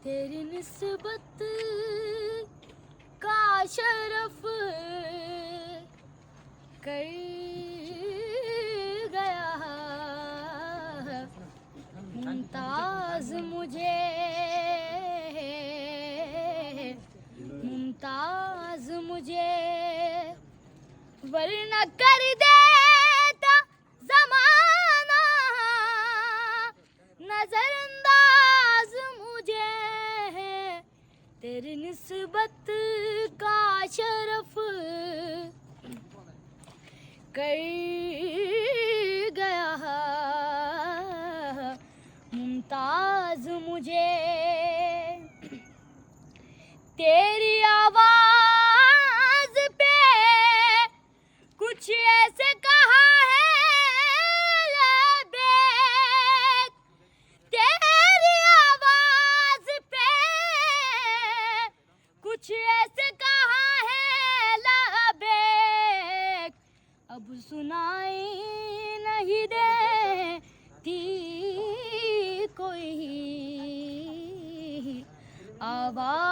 तेरी निस्बत का शरफ कर गया मुमताज मुझे, मुमताज मुझे वरना कर देता ज़माना नजरअंदाज मुझे। तेरी निस्बत का शरफ कर गया मुमताज मुझे। तेरी आवाज पे कुछ ऐसे कहा है लबैक, तेरी आवाज पे कुछ ऐसे कहा है लबैक, अब सुनाई नहीं देती कोई आवाज